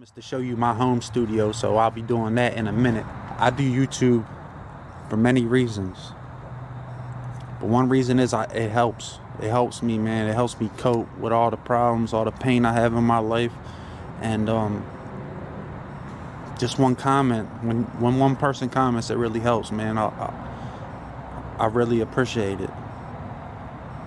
To show you my home studio, so I'll be doing that in a minute. I do YouTube for many reasons, but one reason is it helps me, man. It helps me cope with all the problems, all the pain I have in my life. And just one comment, when one person comments, it really helps, man. I really appreciate it.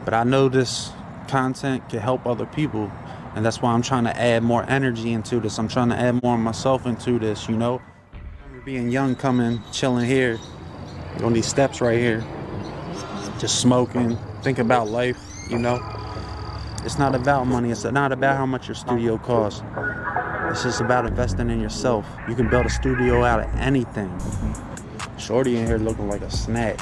But I know this content can help other people, and that's why I'm trying to add more energy into this. I'm trying to add more of myself into this, you know. I remember being young, coming, chilling here on these steps right here, just smoking, thinking about life, you know. It's not about money. It's not about how much your studio costs. It's just about investing in yourself. You can build a studio out of anything. Shorty in here looking like a snack.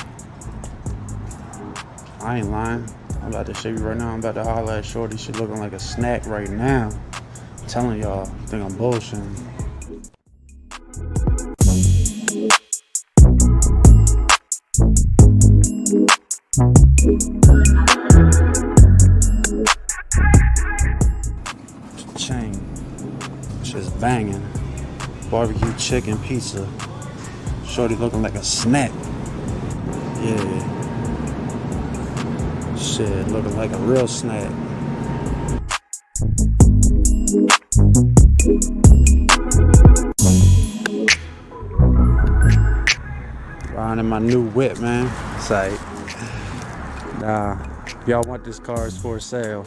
I ain't lying. I'm about to show you right now. I'm about to holler at Shorty. She looking like a snack right now. I'm telling y'all, I think I'm bullshitting. Chain. Just banging. Barbecue chicken pizza. Shorty looking like a snack. Yeah. Shit, looking like a real snack. Riding in my new whip, man. It's like, nah, y'all want this car, it's for sale.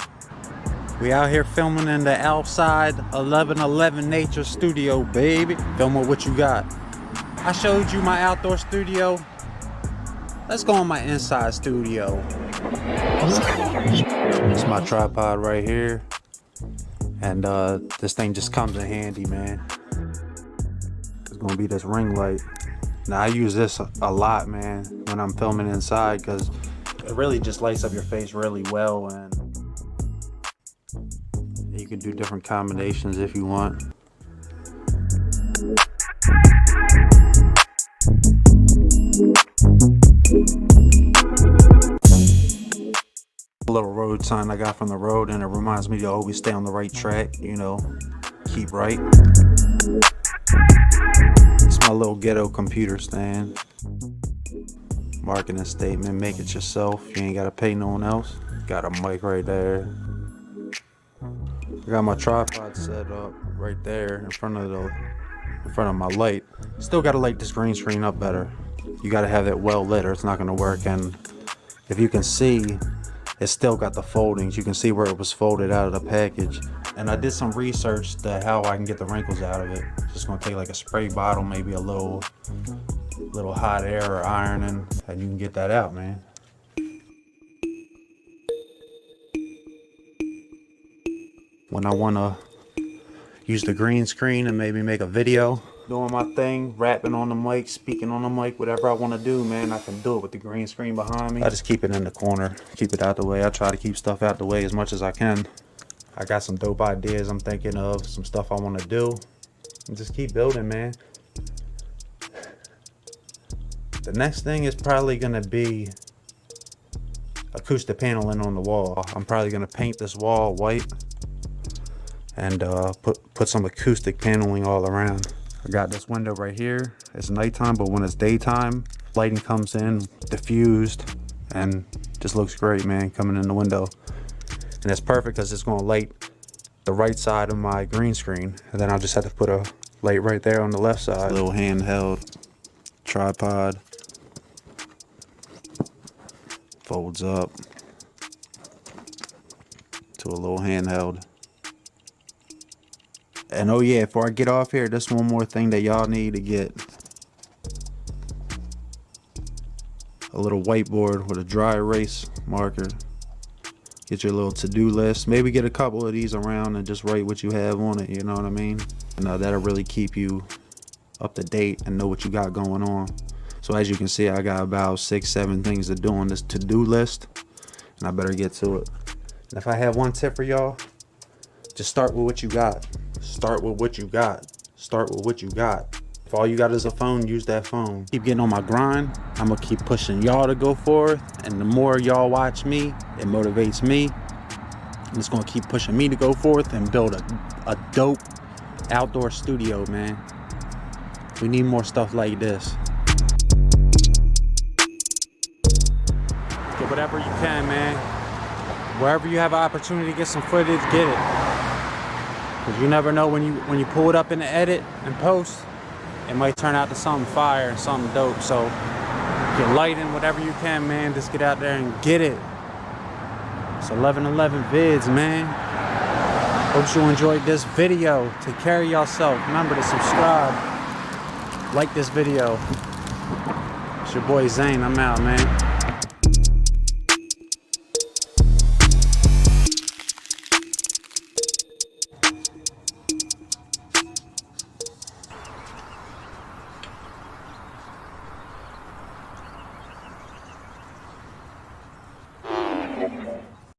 We out here filming in the outside 1111 Nature Studio, baby. Film with what you got. I showed you my outdoor studio. Let's go on my inside studio. It's my tripod right here. And this thing just comes in handy, man. It's gonna be this ring light. Now I use this a lot, man, when I'm filming inside, because it really just lights up your face really well, and you can do different combinations if you want. A little road sign I got from the road, and it reminds me to always stay on the right track, you know, keep right. It's my little ghetto computer stand. Marketing statement, make it yourself, you ain't gotta pay no one else. Got a mic right there. I got my tripod set up right there in front of my light. Still gotta light this green screen up better. You gotta have it well lit or it's not gonna work. And if you can see, it's still got the foldings. You can see where it was folded out of the package. And I did some research to how I can get the wrinkles out of it. Just gonna take like a spray bottle, maybe a little hot air or ironing, and you can get that out, man. When I wanna use the green screen and maybe make a video, doing my thing, rapping on the mic, speaking on the mic, whatever I want to do, man, I can do it with the green screen behind me. I just keep it in the corner, keep it out the way. I try to keep stuff out the way as much as I can. I got some dope ideas I'm thinking of, some stuff I want to do, and just keep building, man. The next thing is probably gonna be acoustic paneling on the wall. I'm probably gonna paint this wall white and put some acoustic paneling all around. I got this window right here. It's nighttime, but when it's daytime, lighting comes in, diffused, and just looks great, man, coming in the window. And it's perfect because it's gonna light the right side of my green screen. And then I'll just have to put a light right there on the left side. Little handheld tripod. Folds up to a little handheld. And oh yeah, before I get off here, there's one more thing that y'all need to get. A little whiteboard with a dry erase marker. Get your little to-do list. Maybe get a couple of these around and just write what you have on it, you know what I mean? And that'll really keep you up to date and know what you got going on. So as you can see, I got about 6-7 things to do on this to-do list, and I better get to it. And if I have one tip for y'all, just start with what you got. Start with what you got. Start with what you got. If all you got is a phone, use that phone. Keep getting on my grind. I'm gonna keep pushing y'all to go forth, and the more y'all watch me, it motivates me. And it's gonna keep pushing me to go forth and build a dope outdoor studio, man. We need more stuff like this. Get whatever you can, man. Wherever you have an opportunity to get some footage, get it. Cause you never know when you pull it up in the edit and post, it might turn out to something fire, something dope. So get lighting, whatever you can, man. Just get out there and get it. It's 11:11 vids, man. Hope you enjoyed this video. Take care of yourself. Remember to subscribe. Like this video. It's your boy Zane. I'm out, man.